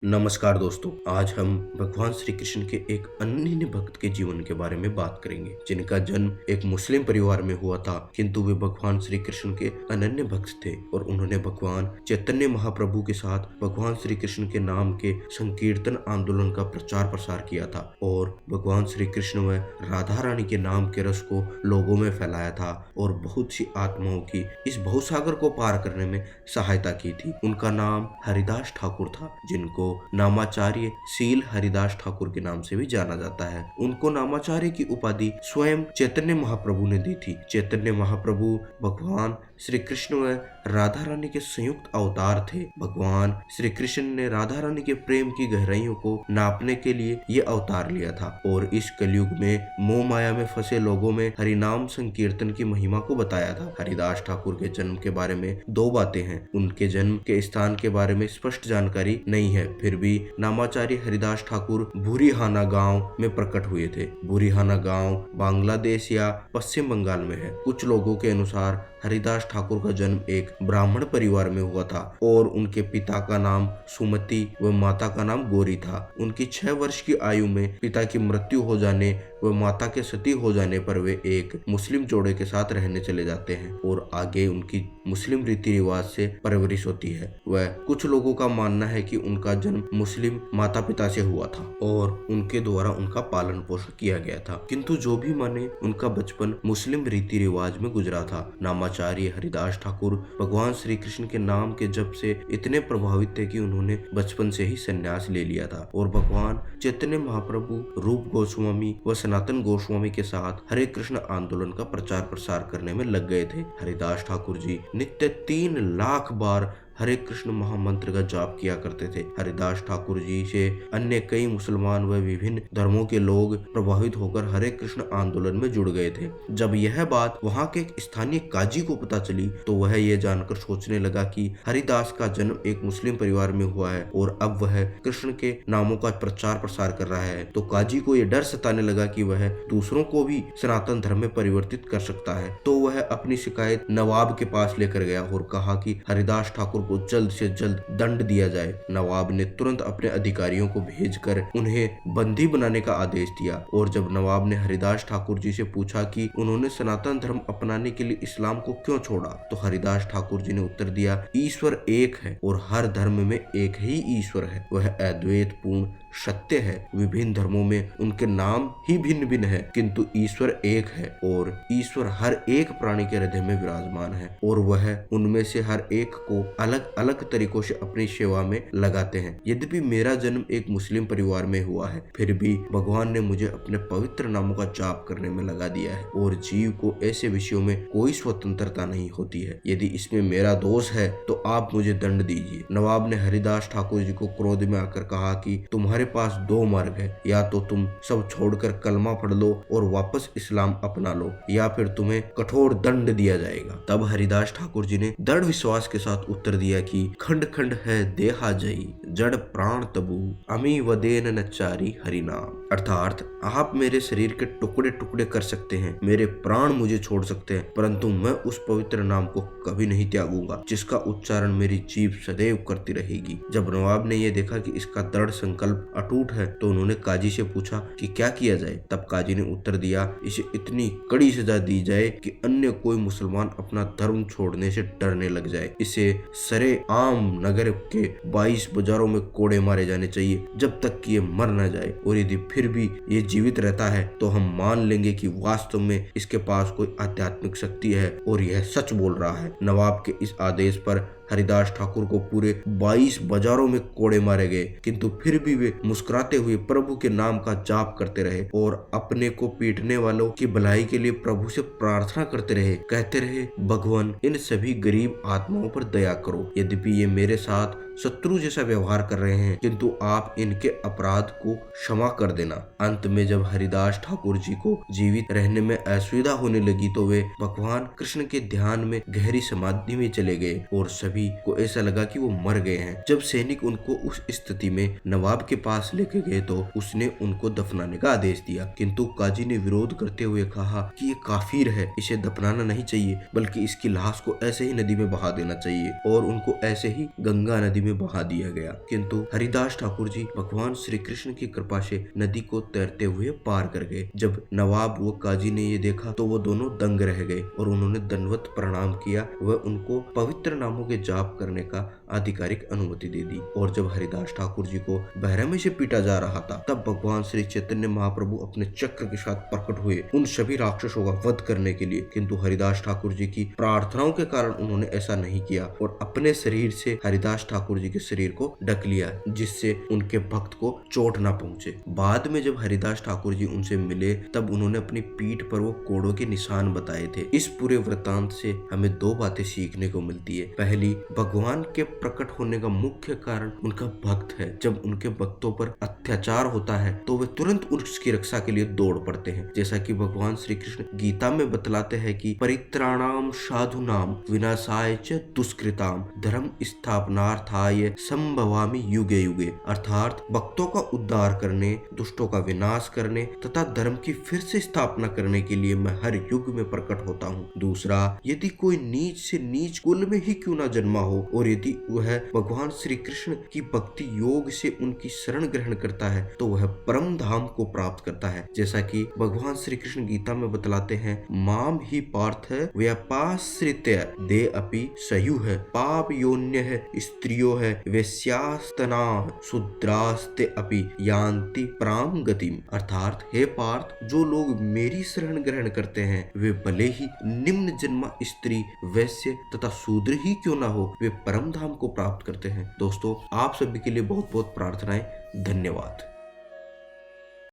नमस्कार दोस्तों, आज हम भगवान श्री कृष्ण के एक अनन्य भक्त के जीवन के बारे में बात करेंगे, जिनका जन्म एक मुस्लिम परिवार में हुआ था, किंतु वे भगवान श्री कृष्ण के अनन्य भक्त थे और उन्होंने भगवान चैतन्य महाप्रभु के साथ भगवान श्री कृष्ण के नाम के संकीर्तन आंदोलन का प्रचार प्रसार किया था और भगवान श्री कृष्ण व राधा रानी के नाम के रस को लोगों में फैलाया था और बहुत सी आत्माओं की इस भवसागर को पार करने में सहायता की थी। उनका नाम हरिदास ठाकुर था, जिनको नामाचार्य शील हरिदास ठाकुर के नाम से भी जाना जाता है। उनको नामाचार्य की उपाधि स्वयं चैतन्य महाप्रभु ने दी थी। चैतन्य महाप्रभु भगवान श्री कृष्ण व राधा रानी के संयुक्त अवतार थे। भगवान श्री कृष्ण ने राधा रानी के प्रेम की गहराइयों को नापने के लिए ये अवतार लिया था और इस कलयुग में मोह माया में फंसे लोगों में हरिनाम संकीर्तन की महिमा को बताया था। हरिदास ठाकुर के जन्म के बारे में दो बातें हैं। उनके जन्म के स्थान के बारे में स्पष्ट जानकारी नहीं है, फिर भी नामाचार्य हरिदास ठाकुर भूरीहाना गांव में प्रकट हुए थे। भूरीहाना गांव बांग्लादेश या पश्चिम बंगाल में है। कुछ लोगों के अनुसार हरिदास ठाकुर का जन्म एक ब्राह्मण परिवार में हुआ था और उनके पिता का नाम सुमति व माता का नाम गौरी था। उनकी 6 वर्ष की आयु में पिता की मृत्यु हो जाने व माता के सती हो जाने पर वे एक मुस्लिम जोड़े के साथ रहने चले जाते हैं और आगे उनकी मुस्लिम रीति रिवाज से परवरिश होती है। वह कुछ लोगों का मानना है कि उनका जन्म मुस्लिम माता पिता से हुआ था और उनके द्वारा उनका पालन पोषण किया गया था, किंतु जो भी माने उनका बचपन मुस्लिम रीति रिवाज में गुजरा था। नामाचार्य हरिदास ठाकुर भगवान श्री कृष्ण के नाम के जप से इतने प्रभावित थे कि उन्होंने बचपन से ही संन्यास ले लिया था और भगवान चैतन्य महाप्रभु, रूप गोस्वामी व सनातन गोस्वामी के साथ हरे कृष्ण आंदोलन का प्रचार प्रसार करने में लग गए थे। हरिदास ठाकुर जी नित्य 3 लाख बार हरे कृष्ण महामंत्र का जाप किया करते थे। हरिदास ठाकुर जी से अन्य कई मुसलमान व विभिन्न धर्मों के लोग प्रभावित होकर हरे कृष्ण आंदोलन में जुड़ गए थे। जब यह बात वहां के एक स्थानीय काजी को पता चली तो वह यह जानकर सोचने लगा कि हरिदास का जन्म एक मुस्लिम परिवार में हुआ है और अब वह कृष्ण के नामों का प्रचार प्रसार कर रहा है, तो काजी को यह डर सताने लगा कि वह दूसरों को भी सनातन धर्म में परिवर्तित कर सकता है। तो वह अपनी शिकायत नवाब के पास लेकर गया और कहा कि हरिदास ठाकुर को जल्द से जल्द दंड दिया जाए। नवाब ने तुरंत अपने अधिकारियों को भेजकर उन्हें बंदी बनाने का आदेश दिया और जब नवाब ने हरिदास ठाकुर जी से पूछा कि उन्होंने सनातन धर्म अपनाने के लिए इस्लाम को क्यों छोड़ा, तो हरिदास ठाकुर जी ने उत्तर दिया, ईश्वर एक है और हर धर्म में एक ही ईश्वर है, वह अद्वैत पूर्ण सत्य है। विभिन्न धर्मों में उनके नाम ही भिन्न भिन्न है, किंतु ईश्वर एक है और ईश्वर हर एक प्राणी के हृदय में विराजमान है और वह उनमें से हर एक को अलग अलग तरीकों से अपनी सेवा में लगाते हैं। यद्यपि मेरा जन्म एक मुस्लिम परिवार में हुआ है, फिर भी भगवान ने मुझे अपने पवित्र नामों का जाप करने में लगा दिया है और जीव को ऐसे विषयों में कोई स्वतंत्रता नहीं होती है। यदि इसमें मेरा दोष है तो आप मुझे दंड दीजिए। नवाब ने हरिदास ठाकुर जी को क्रोध में आकर कहा कि तुम्हारे पास 2 मार्ग है, या तो तुम सब छोड़कर कलमा पढ़ लो और वापस इस्लाम अपना लो, या फिर तुम्हें कठोर दंड दिया जाएगा। तब हरिदास ठाकुर जी ने दृढ़ विश्वास के साथ उत्तर दिया कि खंड खंड है देहा जई, जड़ प्राण तबू, अमी वदेन नचारी हरिनाम। अर्थात आप मेरे शरीर के टुकड़े टुकड़े कर सकते हैं, मेरे प्राण मुझे छोड़ सकते हैं, परंतु मैं उस पवित्र नाम को कभी नहीं त्यागूंगा जिसका उच्चारण मेरी जीभ सदैव करती रहेगी। जब नवाब ने यह देखा कि इसका दृढ़ संकल्प अटूट है तो उन्होंने काजी से पूछा कि क्या किया जाए। तब काजी ने उत्तर दिया, इसे इतनी कड़ी सजा दी जाए कि अन्य कोई मुसलमान अपना धर्म छोड़ने से डरने लग जाए। इसे सरे आम नगर के 22 बाजारों में कोड़े मारे जाने चाहिए जब तक कि ये मर न जाए, और यदि फिर भी ये जीवित रहता है तो हम मान लेंगे कि वास्तव में इसके पास कोई आध्यात्मिक शक्ति है और यह सच बोल रहा है। नवाब के इस आदेश पर हरिदास ठाकुर को पूरे 22 बाजारों में कोड़े मारे गए, किंतु फिर भी वे मुस्कुराते हुए प्रभु के नाम का जाप करते रहे और अपने को पीटने वालों की भलाई के लिए प्रभु से प्रार्थना करते रहे। कहते रहे, भगवान इन सभी गरीब आत्माओं पर दया करो। यद्यपि ये मेरे साथ शत्रु जैसा व्यवहार कर रहे हैं, किंतु आप इनके अपराध को क्षमा कर देना। अंत में जब हरिदास ठाकुर जी को जीवित रहने में असुविधा होने लगी तो वे भगवान कृष्ण के ध्यान में गहरी समाधि में चले गए और सभी को ऐसा लगा कि वो मर गए हैं। जब सैनिक उनको उस स्थिति में नवाब के पास लेके गए तो उसने उनको दफनाने का आदेश दिया, किंतु काजी ने विरोध करते हुए कहा कि ये काफिर है, इसे दफनाना नहीं चाहिए, बल्कि इसकी लाश को ऐसे ही नदी में बहा देना चाहिए और उनको ऐसे ही गंगा नदी में में बहा दिया गया। किंतु हरिदास ठाकुर जी भगवान श्री कृष्ण की कृपा से नदी को तैरते हुए पार कर गए। जब नवाब व काजी ने ये देखा तो वो दोनों दंग रह गए और उन्होंने दंडवत प्रणाम किया व उनको पवित्र नामों के जाप करने का आधिकारिक अनुमति दे दी। और जब हरिदास ठाकुर जी को बहरमे से पीटा जा रहा था तब भगवान श्री चैतन्य महाप्रभु अपने चक्र के साथ प्रकट हुए उन सभी राक्षसों का वध करने के लिए। किंतु हरिदास ठाकुर जी की प्रार्थनाओं के कारण उन्होंने ऐसा नहीं किया और अपने शरीर से हरिदास ठाकुर जी के शरीर को ढक लिया, जिससे उनके भक्त को चोट न पहुंचे। बाद में जब हरिदास ठाकुर जी उनसे मिले तब उन्होंने अपनी पीठ पर वो कोड़ों के निशान बताए थे। इस पूरे वृतांत से हमें दो बातें सीखने को मिलती है। पहली, भगवान के प्रकट होने का मुख्य कारण उनका भक्त है। जब उनके भक्तों पर अत्याचार होता है तो वे तुरंत उसकी रक्षा के लिए दौड़ पड़ते हैं। जैसा कि भगवान श्री कृष्ण गीता में बतलाते हैं कि परित्राणाम साधुनाम विनाशाय च दुष्कृताम धर्म स्थापनार्थाय संभवामि युगे युगे। अर्थात भक्तों का उद्धार करने, दुष्टों का विनाश करने तथा धर्म की फिर से स्थापना करने के लिए मैं हर युग में प्रकट होता हूँ। दूसरा, यदि कोई नीच से नीच कुल में ही क्यों न जन्मा हो और यदि वह भगवान श्री कृष्ण की भक्ति योग से उनकी शरण ग्रहण करता है तो वह परम धाम को प्राप्त करता है। जैसा कि भगवान श्री कृष्ण गीता में बतलाते हैं, माम ही पार्थ व्यापाश्रित्य दे अपि सयुः पाप योन्य है स्त्रियो है वैश्यास्तना शूद्रास्ते अपि यान्ति प्राम गतिम। अर्थात हे पार्थ, जो लोग मेरी शरण ग्रहण करते हैं वे भले ही निम्न जन्मा स्त्री, वैश्य तथा शूद्र ही क्यों ना हो, वे परम धाम को प्राप्त करते हैं। दोस्तों, आप सभी के लिए बहुत बहुत प्रार्थनाएं। धन्यवाद।